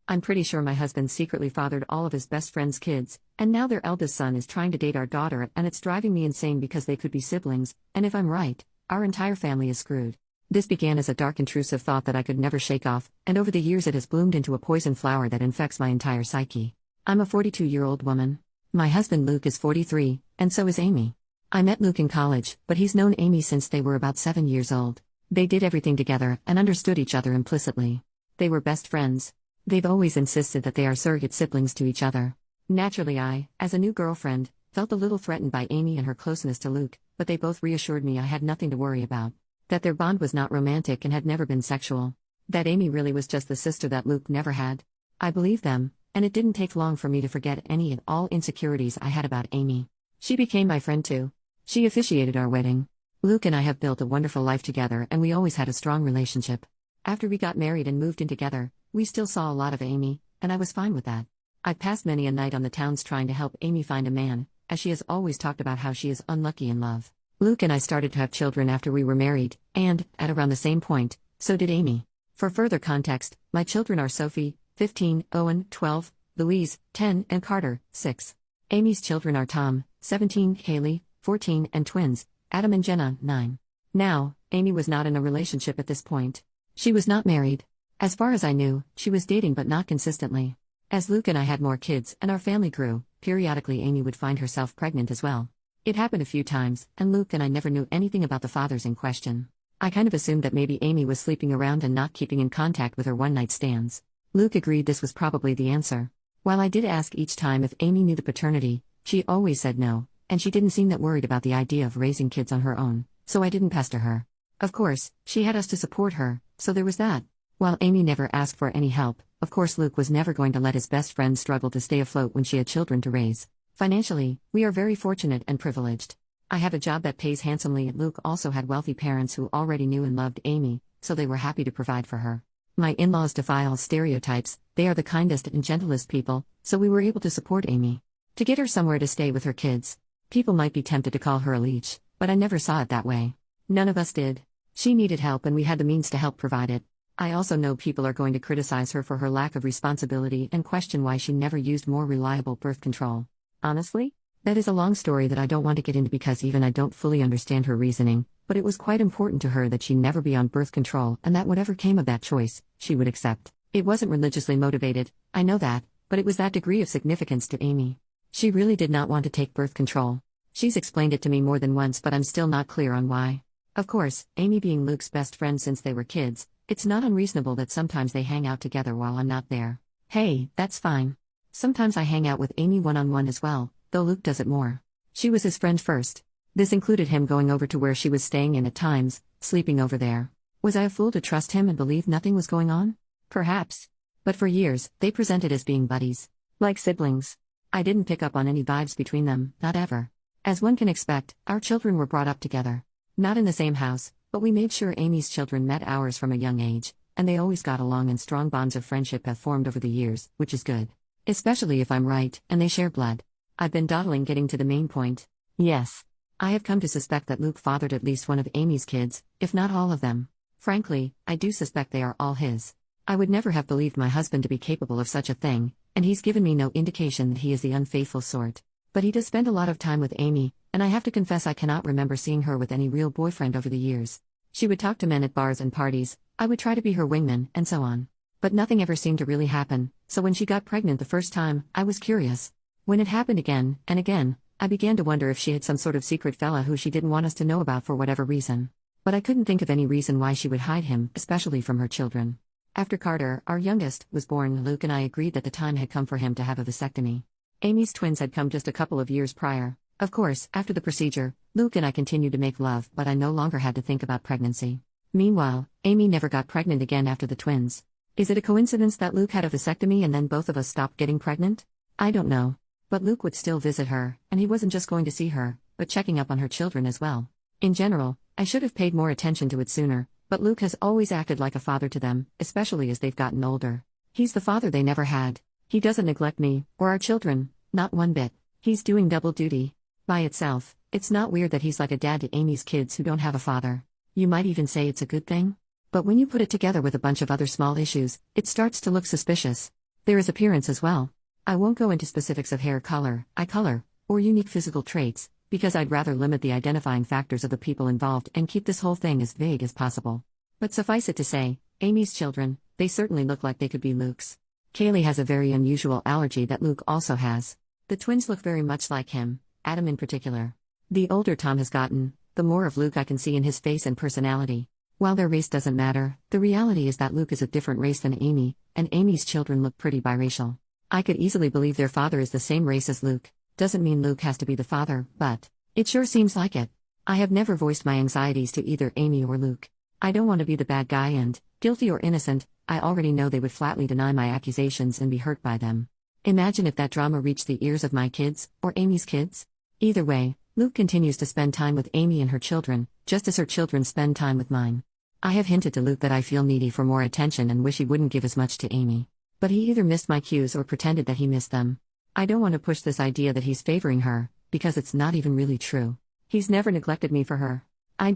I'm pretty sure my husband secretly fathered all of his best friend's kids, and now their eldest son is trying to date our daughter, and it's driving me insane because they could be siblings, and if I'm right, our entire family is screwed. This began as a dark intrusive thought that I could never shake off, and over the years it has bloomed into a poison flower that infects my entire psyche. I'm a 42-year-old woman. My husband Luke is 43, and so is Amy. I met Luke in college, but he's known Amy since they were about 7 years old. They did everything together and understood each other implicitly. They were best friends. They've always insisted that they are surrogate siblings to each other. Naturally I, as a new girlfriend, felt a little threatened by Amy and her closeness to Luke, but they both reassured me I had nothing to worry about. That their bond was not romantic and had never been sexual. That Amy really was just the sister that Luke never had. I believed them, and it didn't take long for me to forget any and all insecurities I had about Amy. She became my friend too. She officiated our wedding. Luke and I have built a wonderful life together, and we always had a strong relationship. After we got married and moved in together, we still saw a lot of Amy, and I was fine with that. I've passed many a night on the towns trying to help Amy find a man, as she has always talked about how she is unlucky in love. Luke and I started to have children after we were married, and, at around the same point, so did Amy. For further context, my children are Sophie, 15, Owen, 12, Louise, 10, and Carter, 6. Amy's children are Tom, 17, Haley, 14, and twins, Adam and Jenna, 9. Now, Amy was not in a relationship at this point. She was not married. As far as I knew, she was dating but not consistently. As Luke and I had more kids and our family grew, periodically Amy would find herself pregnant as well. It happened a few times, and Luke and I never knew anything about the fathers in question. I kind of assumed that maybe Amy was sleeping around and not keeping in contact with her one-night stands. Luke agreed this was probably the answer. While I did ask each time if Amy knew the paternity, she always said no, and she didn't seem that worried about the idea of raising kids on her own, so I didn't pester her. Of course, she had us to support her, so there was that. While Amy never asked for any help, of course Luke was never going to let his best friend struggle to stay afloat when she had children to raise. Financially, we are very fortunate and privileged. I have a job that pays handsomely, and Luke also had wealthy parents who already knew and loved Amy, so they were happy to provide for her. My in-laws defy all stereotypes, they are the kindest and gentlest people, so we were able to support Amy. To get her somewhere to stay with her kids. People might be tempted to call her a leech, but I never saw it that way. None of us did. She needed help and we had the means to help provide it. I also know people are going to criticize her for her lack of responsibility and question why she never used more reliable birth control. Honestly, that is a long story that I don't want to get into because even I don't fully understand her reasoning, but it was quite important to her that she never be on birth control and that whatever came of that choice, she would accept. It wasn't religiously motivated, I know that, but it was that degree of significance to Amy. She really did not want to take birth control. She's explained it to me more than once, but I'm still not clear on why. Of course, Amy being Luke's best friend since they were kids, it's not unreasonable that sometimes they hang out together while I'm not there. Hey, that's fine. Sometimes I hang out with Amy one-on-one as well, though Luke does it more. She was his friend first. This included him going over to where she was staying and at times, sleeping over there. Was I a fool to trust him and believe nothing was going on? Perhaps. But for years, they presented as being buddies. Like siblings. I didn't pick up on any vibes between them, not ever. As one can expect, our children were brought up together. Not in the same house, but we made sure Amy's children met ours from a young age, and they always got along and strong bonds of friendship have formed over the years, which is good. Especially if I'm right, and they share blood. I've been dawdling getting to the main point. Yes. I have come to suspect that Luke fathered at least one of Amy's kids, if not all of them. Frankly, I do suspect they are all his. I would never have believed my husband to be capable of such a thing, and he's given me no indication that he is the unfaithful sort. But he does spend a lot of time with Amy, and I have to confess I cannot remember seeing her with any real boyfriend over the years. She would talk to men at bars and parties, I would try to be her wingman, and so on. But nothing ever seemed to really happen, so when she got pregnant the first time, I was curious. When it happened again, and again, I began to wonder if she had some sort of secret fella who she didn't want us to know about for whatever reason. But I couldn't think of any reason why she would hide him, especially from her children. After Carter, our youngest, was born, Luke and I agreed that the time had come for him to have a vasectomy. Amy's twins had come just a couple of years prior. Of course, after the procedure, Luke and I continued to make love, but I no longer had to think about pregnancy. Meanwhile, Amy never got pregnant again after the twins. Is it a coincidence that Luke had a vasectomy and then both of us stopped getting pregnant? I don't know. But Luke would still visit her, and he wasn't just going to see her, but checking up on her children as well. In general, I should have paid more attention to it sooner, but Luke has always acted like a father to them, especially as they've gotten older. He's the father they never had. He doesn't neglect me, or our children, not one bit. He's doing double duty. By itself, it's not weird that he's like a dad to Amy's kids who don't have a father. You might even say it's a good thing. But when you put it together with a bunch of other small issues, it starts to look suspicious. There is appearance as well. I won't go into specifics of hair color, eye color, or unique physical traits, because I'd rather limit the identifying factors of the people involved and keep this whole thing as vague as possible. But suffice it to say, Amy's children, they certainly look like they could be Luke's. Kaylee has a very unusual allergy that Luke also has. The twins look very much like him, Adam in particular. The older Tom has gotten, the more of Luke I can see in his face and personality. While their race doesn't matter, the reality is that Luke is a different race than Amy, and Amy's children look pretty biracial. I could easily believe their father is the same race as Luke. Doesn't mean Luke has to be the father, but it sure seems like it. I have never voiced my anxieties to either Amy or Luke. I don't want to be the bad guy and, guilty or innocent, I already know they would flatly deny my accusations and be hurt by them. Imagine if that drama reached the ears of my kids, or Amy's kids. Either way, Luke continues to spend time with Amy and her children, just as her children spend time with mine. I have hinted to Luke that I feel needy for more attention and wish he wouldn't give as much to Amy. But he either missed my cues or pretended that he missed them. I don't want to push this idea that he's favoring her, because it's not even really true. He's never neglected me for her. I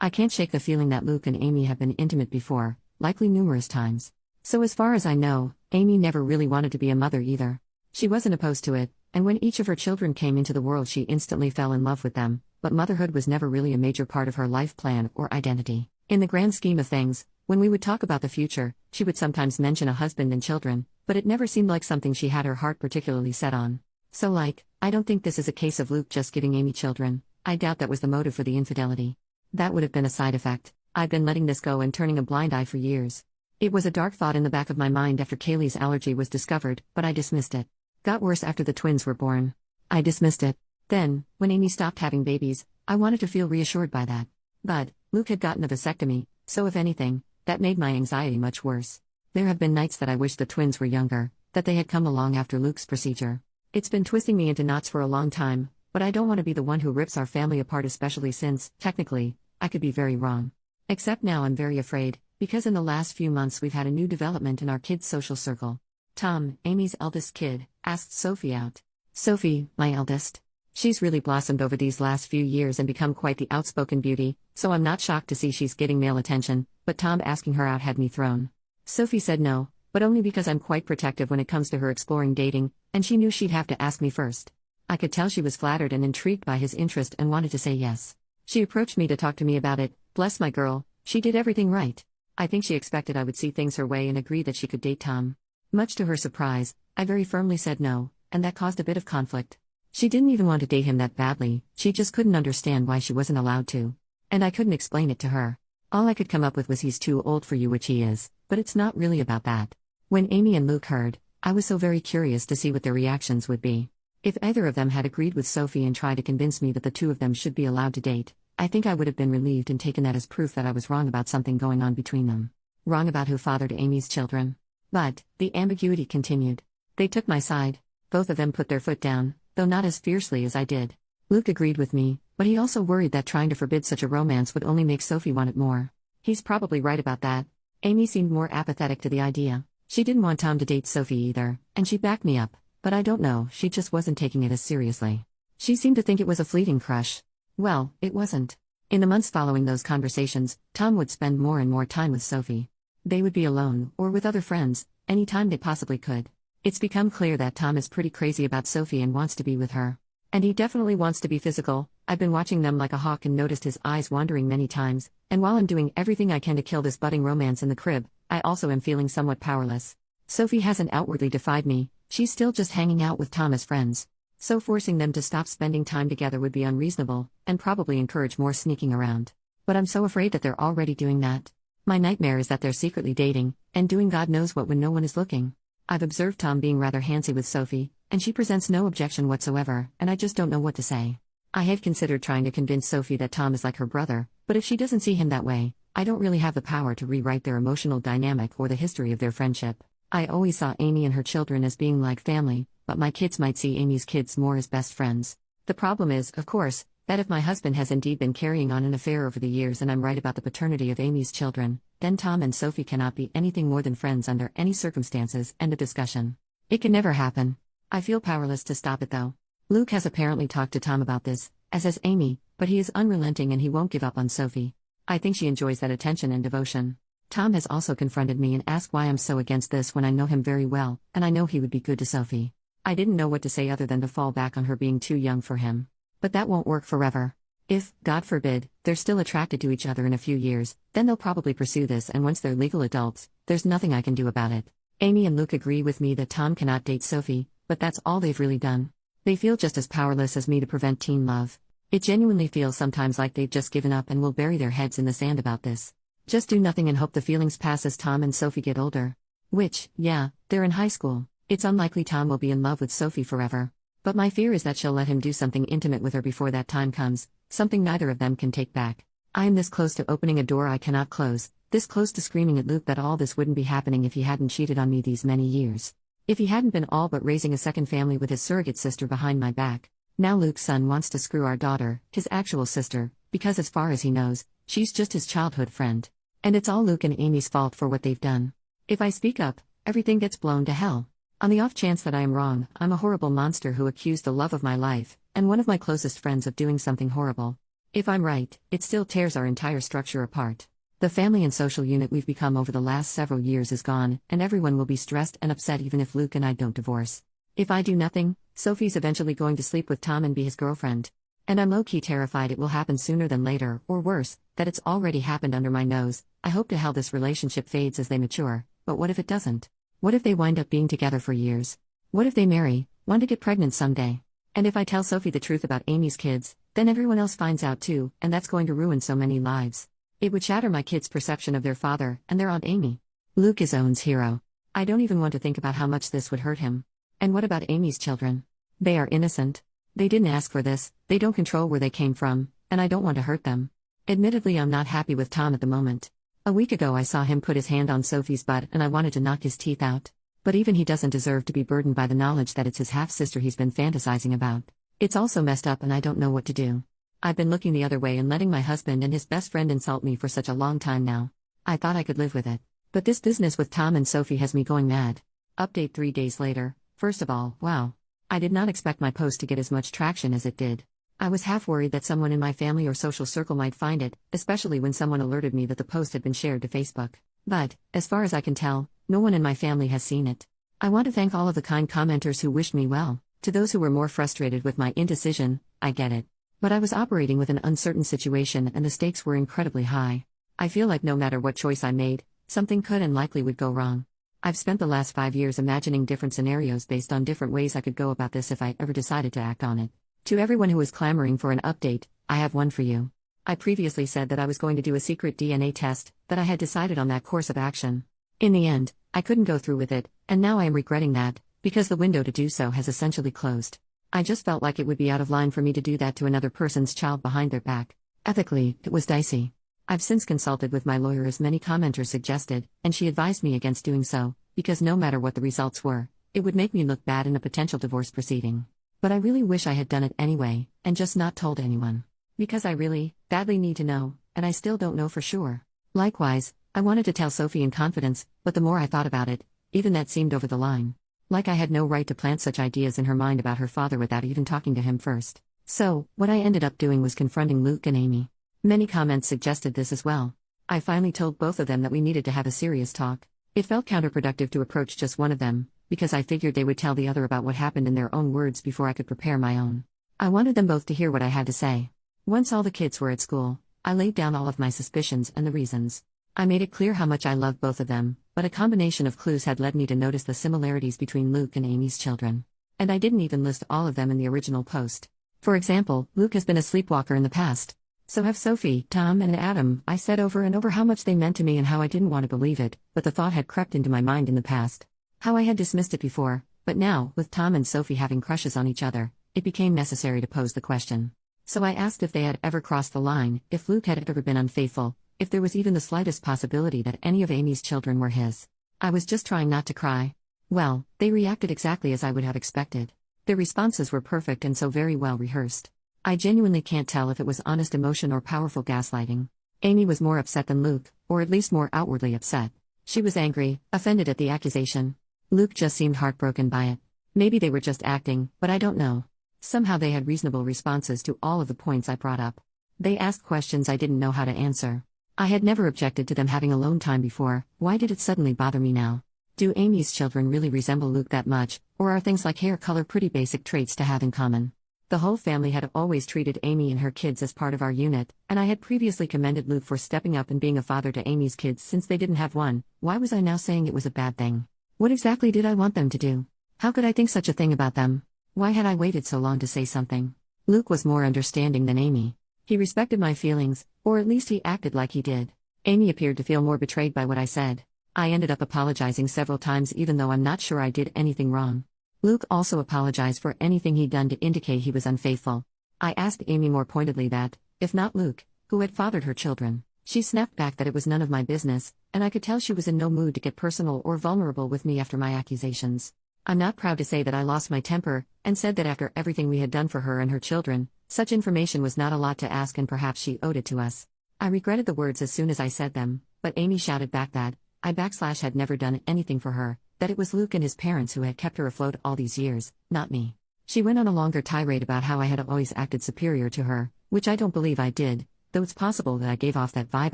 can't shake the feeling that Luke and Amy have been intimate before, likely numerous times. So as far as I know, Amy never really wanted to be a mother either. She wasn't opposed to it, and when each of her children came into the world she instantly fell in love with them, but motherhood was never really a major part of her life plan or identity. In the grand scheme of things, when we would talk about the future, she would sometimes mention a husband and children, but it never seemed like something she had her heart particularly set on. So I don't think this is a case of Luke just giving Amy children. I doubt that was the motive for the infidelity. That would have been a side effect. I've been letting this go and turning a blind eye for years. It was a dark thought in the back of my mind after Kaylee's allergy was discovered, but I dismissed it. Got worse after the twins were born. I dismissed it. Then, when Amy stopped having babies, I wanted to feel reassured by that. But Luke had gotten a vasectomy, so if anything, that made my anxiety much worse. There have been nights that I wished the twins were younger, that they had come along after Luke's procedure. It's been twisting me into knots for a long time, but I don't want to be the one who rips our family apart, especially since, technically, I could be very wrong. Except now I'm very afraid, because in the last few months we've had a new development in our kids' social circle. Tom, Amy's eldest kid, asked Sophie out. Sophie, my eldest. She's really blossomed over these last few years and become quite the outspoken beauty, so I'm not shocked to see she's getting male attention, but Tom asking her out had me thrown. Sophie said no, but only because I'm quite protective when it comes to her exploring dating, and she knew she'd have to ask me first. I could tell she was flattered and intrigued by his interest and wanted to say yes. She approached me to talk to me about it. Bless my girl, she did everything right. I think she expected I would see things her way and agree that she could date Tom. Much to her surprise, I very firmly said no, and that caused a bit of conflict. She didn't even want to date him that badly, she just couldn't understand why she wasn't allowed to. And I couldn't explain it to her. All I could come up with was he's too old for you, which he is, but it's not really about that. When Amy and Luke heard, I was so very curious to see what their reactions would be. If either of them had agreed with Sophie and tried to convince me that the two of them should be allowed to date, I think I would have been relieved and taken that as proof that I was wrong about something going on between them. Wrong about who fathered Amy's children. But the ambiguity continued. They took my side. Both of them put their foot down, though not as fiercely as I did. Luke agreed with me, but he also worried that trying to forbid such a romance would only make Sophie want it more. He's probably right about that. Amy seemed more apathetic to the idea. She didn't want Tom to date Sophie either, and she backed me up, but I don't know, she just wasn't taking it as seriously. She seemed to think it was a fleeting crush. Well, it wasn't. In the months following those conversations, Tom would spend more and more time with Sophie. They would be alone, or with other friends, any time they possibly could. It's become clear that Tom is pretty crazy about Sophie and wants to be with her. And he definitely wants to be physical. I've been watching them like a hawk and noticed his eyes wandering many times, and while I'm doing everything I can to kill this budding romance in the crib, I also am feeling somewhat powerless. Sophie hasn't outwardly defied me, she's still just hanging out with Tom as friends. So forcing them to stop spending time together would be unreasonable, and probably encourage more sneaking around. But I'm so afraid that they're already doing that. My nightmare is that they're secretly dating, and doing God knows what when no one is looking. I've observed Tom being rather handsy with Sophie, and she presents no objection whatsoever, and I just don't know what to say. I have considered trying to convince Sophie that Tom is like her brother, but if she doesn't see him that way, I don't really have the power to rewrite their emotional dynamic or the history of their friendship. I always saw Amy and her children as being like family, but my kids might see Amy's kids more as best friends. The problem is, of course, that if my husband has indeed been carrying on an affair over the years and I'm right about the paternity of Amy's children, then Tom and Sophie cannot be anything more than friends under any circumstances, end of discussion. It can never happen. I feel powerless to stop it though. Luke has apparently talked to Tom about this, as has Amy, but he is unrelenting and he won't give up on Sophie. I think she enjoys that attention and devotion. Tom has also confronted me and asked why I'm so against this when I know him very well, and I know he would be good to Sophie. I didn't know what to say other than to fall back on her being too young for him. But that won't work forever. If, God forbid, they're still attracted to each other in a few years, then they'll probably pursue this, and once they're legal adults, there's nothing I can do about it. Amy and Luke agree with me that Tom cannot date Sophie, but that's all they've really done. They feel just as powerless as me to prevent teen love. It genuinely feels sometimes like they've just given up and will bury their heads in the sand about this. Just do nothing and hope the feelings pass as Tom and Sophie get older. Which, yeah, they're in high school. It's unlikely Tom will be in love with Sophie forever. But my fear is that she'll let him do something intimate with her before that time comes, something neither of them can take back. I am this close to opening a door I cannot close, this close to screaming at Luke that all this wouldn't be happening if he hadn't cheated on me these many years. If he hadn't been all but raising a second family with his surrogate sister behind my back. Now Luke's son wants to screw our daughter, his actual sister, because as far as he knows, she's just his childhood friend. And it's all Luke and Amy's fault for what they've done. If I speak up, everything gets blown to hell. On the off chance that I am wrong, I'm a horrible monster who accused the love of my life, and one of my closest friends of doing something horrible. If I'm right, it still tears our entire structure apart. The family and social unit we've become over the last several years is gone, and everyone will be stressed and upset even if Luke and I don't divorce. If I do nothing, Sophie's eventually going to sleep with Tom and be his girlfriend. And I'm low-key terrified it will happen sooner than later, or worse, that it's already happened under my nose. I hope to hell this relationship fades as they mature, but what if it doesn't? What if they wind up being together for years? What if they marry, want to get pregnant someday? And if I tell Sophie the truth about Amy's kids, then everyone else finds out too, and that's going to ruin so many lives. It would shatter my kids' perception of their father and their Aunt Amy. Luke is Owen's hero. I don't even want to think about how much this would hurt him. And what about Amy's children? They are innocent. They didn't ask for this, they don't control where they came from, and I don't want to hurt them. Admittedly, I'm not happy with Tom at the moment. A week ago I saw him put his hand on Sophie's butt and I wanted to knock his teeth out. But even he doesn't deserve to be burdened by the knowledge that it's his half-sister he's been fantasizing about. It's also messed up and I don't know what to do. I've been looking the other way and letting my husband and his best friend insult me for such a long time now. I thought I could live with it. But this business with Tom and Sophie has me going mad. Update 3 days later. First of all, wow. I did not expect my post to get as much traction as it did. I was half worried that someone in my family or social circle might find it, especially when someone alerted me that the post had been shared to Facebook. But, as far as I can tell, no one in my family has seen it. I want to thank all of the kind commenters who wished me well. To those who were more frustrated with my indecision, I get it. But I was operating with an uncertain situation and the stakes were incredibly high. I feel like no matter what choice I made, something could and likely would go wrong. I've spent the last 5 years imagining different scenarios based on different ways I could go about this if I ever decided to act on it. To everyone who is clamoring for an update, I have one for you. I previously said that I was going to do a secret DNA test, that I had decided on that course of action. In the end, I couldn't go through with it, and now I am regretting that, because the window to do so has essentially closed. I just felt like it would be out of line for me to do that to another person's child behind their back. Ethically, it was dicey. I've since consulted with my lawyer as many commenters suggested, and she advised me against doing so, because no matter what the results were, it would make me look bad in a potential divorce proceeding. But I really wish I had done it anyway, and just not told anyone. Because I really, badly need to know, and I still don't know for sure. Likewise, I wanted to tell Sophie in confidence, but the more I thought about it, even that seemed over the line. Like I had no right to plant such ideas in her mind about her father without even talking to him first. So, what I ended up doing was confronting Luke and Amy. Many comments suggested this as well. I finally told both of them that we needed to have a serious talk. It felt counterproductive to approach just one of them, because I figured they would tell the other about what happened in their own words before I could prepare my own. I wanted them both to hear what I had to say. Once all the kids were at school, I laid down all of my suspicions and the reasons. I made it clear how much I loved both of them, but a combination of clues had led me to notice the similarities between Luke and Amy's children. And I didn't even list all of them in the original post. For example, Luke has been a sleepwalker in the past. So have Sophie, Tom, and Adam. I said over and over how much they meant to me and how I didn't want to believe it, but the thought had crept into my mind in the past. How I had dismissed it before, but now, with Tom and Sophie having crushes on each other, it became necessary to pose the question. So I asked if they had ever crossed the line, if Luke had ever been unfaithful, if there was even the slightest possibility that any of Amy's children were his. I was just trying not to cry. Well, they reacted exactly as I would have expected. Their responses were perfect and so very well rehearsed. I genuinely can't tell if it was honest emotion or powerful gaslighting. Amy was more upset than Luke, or at least more outwardly upset. She was angry, offended at the accusation. Luke just seemed heartbroken by it. Maybe they were just acting, but I don't know. Somehow they had reasonable responses to all of the points I brought up. They asked questions I didn't know how to answer. I had never objected to them having alone time before. Why did it suddenly bother me now? Do Amy's children really resemble Luke that much, or are things like hair color pretty basic traits to have in common? The whole family had always treated Amy and her kids as part of our unit, and I had previously commended Luke for stepping up and being a father to Amy's kids since they didn't have one. Why was I now saying it was a bad thing? What exactly did I want them to do? How could I think such a thing about them? Why had I waited so long to say something? Luke was more understanding than Amy. He respected my feelings, or at least he acted like he did. Amy appeared to feel more betrayed by what I said. I ended up apologizing several times even though I'm not sure I did anything wrong. Luke also apologized for anything he'd done to indicate he was unfaithful. I asked Amy more pointedly that, if not Luke, who had fathered her children. She snapped back that it was none of my business, and I could tell she was in no mood to get personal or vulnerable with me after my accusations. I'm not proud to say that I lost my temper, and said that after everything we had done for her and her children, such information was not a lot to ask and perhaps she owed it to us. I regretted the words as soon as I said them, but Amy shouted back that I had never done anything for her, that it was Luke and his parents who had kept her afloat all these years, not me. She went on a longer tirade about how I had always acted superior to her, which I don't believe I did, though it's possible that I gave off that vibe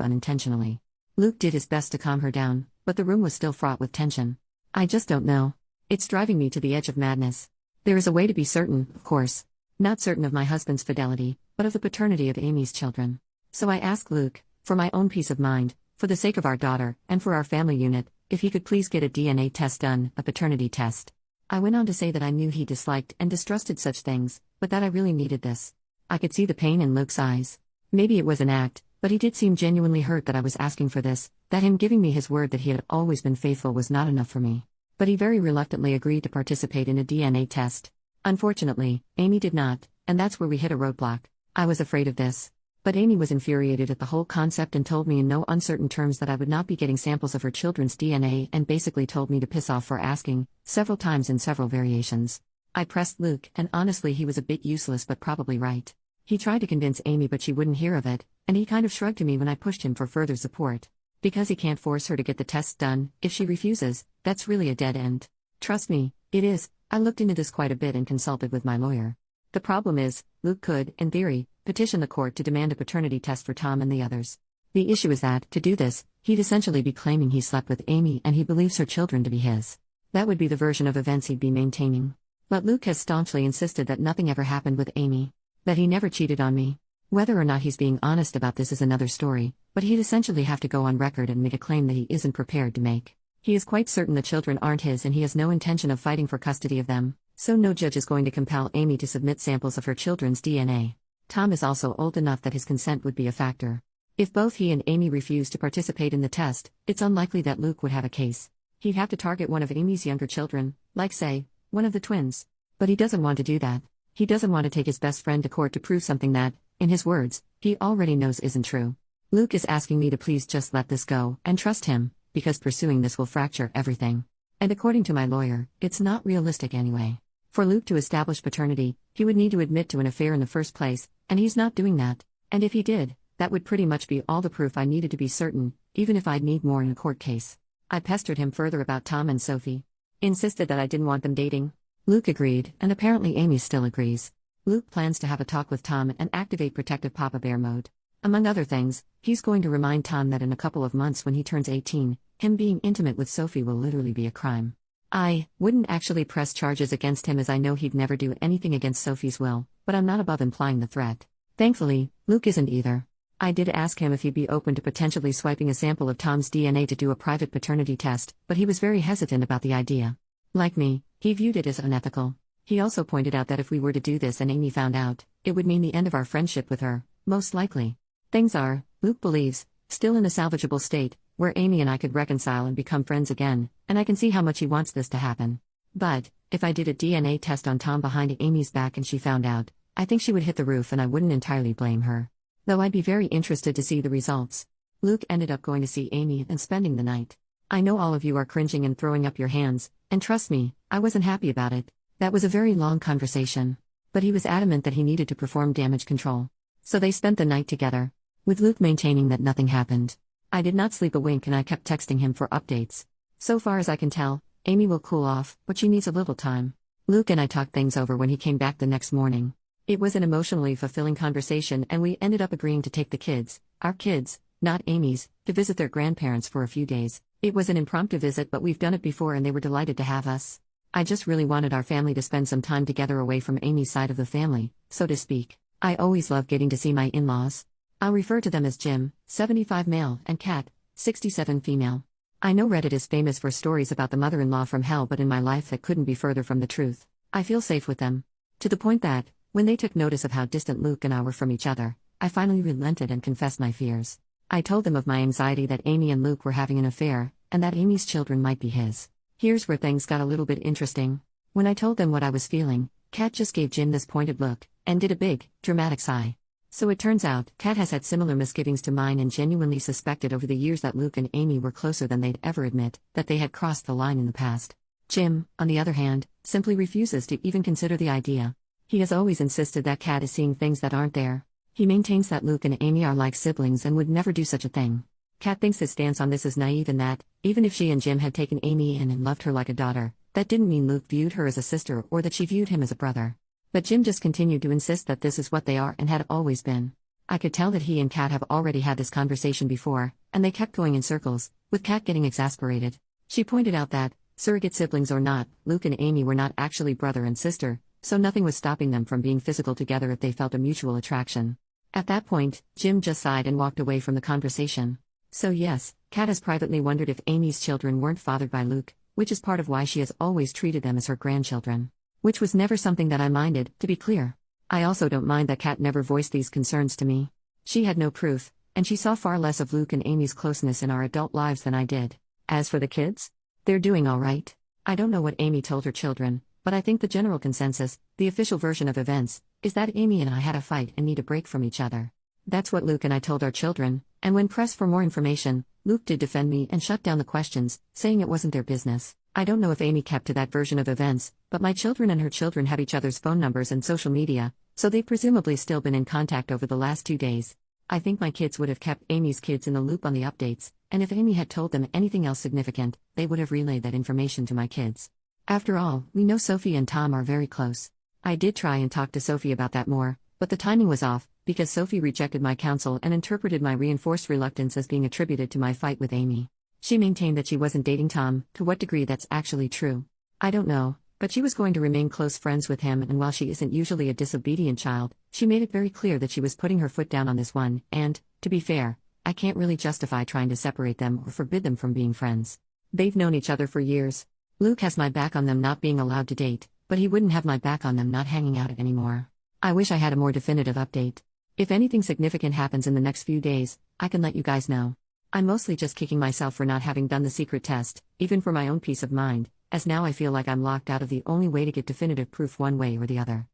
unintentionally. Luke did his best to calm her down, but the room was still fraught with tension. I just don't know. It's driving me to the edge of madness. There is a way to be certain, of course. Not certain of my husband's fidelity, but of the paternity of Amy's children. So I asked Luke, for my own peace of mind, for the sake of our daughter, and for our family unit, if he could please get a DNA test done, a paternity test. I went on to say that I knew he disliked and distrusted such things, but that I really needed this. I could see the pain in Luke's eyes. Maybe it was an act, but he did seem genuinely hurt that I was asking for this, that him giving me his word that he had always been faithful was not enough for me. But he very reluctantly agreed to participate in a DNA test. Unfortunately, Amy did not, and that's where we hit a roadblock. I was afraid of this. But Amy was infuriated at the whole concept and told me in no uncertain terms that I would not be getting samples of her children's DNA and basically told me to piss off for asking, several times in several variations. I pressed Luke, and honestly he was a bit useless but probably right. He tried to convince Amy but she wouldn't hear of it, and he kind of shrugged to me when I pushed him for further support. Because he can't force her to get the tests done, if she refuses, that's really a dead end. Trust me, it is. I looked into this quite a bit and consulted with my lawyer. The problem is, Luke could, in theory, petition the court to demand a paternity test for Tom and the others. The issue is that, to do this, he'd essentially be claiming he slept with Amy and he believes her children to be his. That would be the version of events he'd be maintaining. But Luke has staunchly insisted that nothing ever happened with Amy. That he never cheated on me. Whether or not he's being honest about this is another story, but he'd essentially have to go on record and make a claim that he isn't prepared to make. He is quite certain the children aren't his and he has no intention of fighting for custody of them, so no judge is going to compel Amy to submit samples of her children's DNA. Tom is also old enough that his consent would be a factor. If both he and Amy refuse to participate in the test, it's unlikely that Luke would have a case. He'd have to target one of Amy's younger children, like say, one of the twins. But he doesn't want to do that. He doesn't want to take his best friend to court to prove something that, in his words, he already knows isn't true. Luke is asking me to please just let this go and trust him, because pursuing this will fracture everything. And according to my lawyer, it's not realistic anyway. For Luke to establish paternity, he would need to admit to an affair in the first place, and he's not doing that. And if he did, that would pretty much be all the proof I needed to be certain, even if I'd need more in a court case. I pestered him further about Tom and Sophie. Insisted that I didn't want them dating. Luke agreed, and apparently Amy still agrees. Luke plans to have a talk with Tom and activate protective Papa Bear mode. Among other things, he's going to remind Tom that in a couple of months when he turns 18, him being intimate with Sophie will literally be a crime. I wouldn't actually press charges against him as I know he'd never do anything against Sophie's will, but I'm not above implying the threat. Thankfully, Luke isn't either. I did ask him if he'd be open to potentially swiping a sample of Tom's DNA to do a private paternity test, but he was very hesitant about the idea. Like me, he viewed it as unethical. He also pointed out that if we were to do this and Amy found out, it would mean the end of our friendship with her, most likely. Things are, Luke believes, still in a salvageable state, where Amy and I could reconcile and become friends again, and I can see how much he wants this to happen. But, if I did a DNA test on Tom behind Amy's back and she found out, I think she would hit the roof and I wouldn't entirely blame her. Though I'd be very interested to see the results. Luke ended up going to see Amy and spending the night. I know all of you are cringing and throwing up your hands, and trust me, I wasn't happy about it. That was a very long conversation. But he was adamant that he needed to perform damage control. So they spent the night together, with Luke maintaining that nothing happened. I did not sleep a wink and I kept texting him for updates. So far as I can tell, Amy will cool off, but she needs a little time. Luke and I talked things over when he came back the next morning. It was an emotionally fulfilling conversation and we ended up agreeing to take the kids, our kids, not Amy's, to visit their grandparents for a few days. It was an impromptu visit, but we've done it before and they were delighted to have us. I just really wanted our family to spend some time together away from Amy's side of the family, so to speak. I always love getting to see my in-laws. I'll refer to them as Jim, 75 male, and Kat, 67 female. I know Reddit is famous for stories about the mother-in-law from hell, but in my life that couldn't be further from the truth. I feel safe with them. To the point that, when they took notice of how distant Luke and I were from each other, I finally relented and confessed my fears. I told them of my anxiety that Amy and Luke were having an affair, and that Amy's children might be his. Here's where things got a little bit interesting. When I told them what I was feeling, Kat just gave Jim this pointed look, and did a big, dramatic sigh. So it turns out, Kat has had similar misgivings to mine and genuinely suspected over the years that Luke and Amy were closer than they'd ever admit, that they had crossed the line in the past. Jim, on the other hand, simply refuses to even consider the idea. He has always insisted that Kat is seeing things that aren't there. He maintains that Luke and Amy are like siblings and would never do such a thing. Kat thinks his stance on this is naive and that, even if she and Jim had taken Amy in and loved her like a daughter, that didn't mean Luke viewed her as a sister or that she viewed him as a brother. But Jim just continued to insist that this is what they are and had always been. I could tell that he and Kat have already had this conversation before, and they kept going in circles, with Kat getting exasperated. She pointed out that, surrogate siblings or not, Luke and Amy were not actually brother and sister, so nothing was stopping them from being physical together if they felt a mutual attraction. At that point, Jim just sighed and walked away from the conversation. So yes, Kat has privately wondered if Amy's children weren't fathered by Luke, which is part of why she has always treated them as her grandchildren. Which was never something that I minded, to be clear. I also don't mind that Kat never voiced these concerns to me. She had no proof, and she saw far less of Luke and Amy's closeness in our adult lives than I did. As for the kids, they're doing all right. I don't know what Amy told her children, but I think the general consensus, the official version of events, is that Amy and I had a fight and need a break from each other. That's what Luke and I told our children, and when pressed for more information, Luke did defend me and shut down the questions, saying it wasn't their business. I don't know if Amy kept to that version of events, but my children and her children have each other's phone numbers and social media, so they've presumably still been in contact over the last 2 days. I think my kids would have kept Amy's kids in the loop on the updates, and if Amy had told them anything else significant, they would have relayed that information to my kids. After all, we know Sophie and Tom are very close. I did try and talk to Sophie about that more, but the timing was off, because Sophie rejected my counsel and interpreted my reinforced reluctance as being attributed to my fight with Amy. She maintained that she wasn't dating Tom. To what degree that's actually true, I don't know, but she was going to remain close friends with him, and while she isn't usually a disobedient child, she made it very clear that she was putting her foot down on this one, and, to be fair, I can't really justify trying to separate them or forbid them from being friends. They've known each other for years. Luke has my back on them not being allowed to date, but he wouldn't have my back on them not hanging out anymore. I wish I had a more definitive update. If anything significant happens in the next few days, I can let you guys know. I'm mostly just kicking myself for not having done the secret test, even for my own peace of mind, as now I feel like I'm locked out of the only way to get definitive proof one way or the other.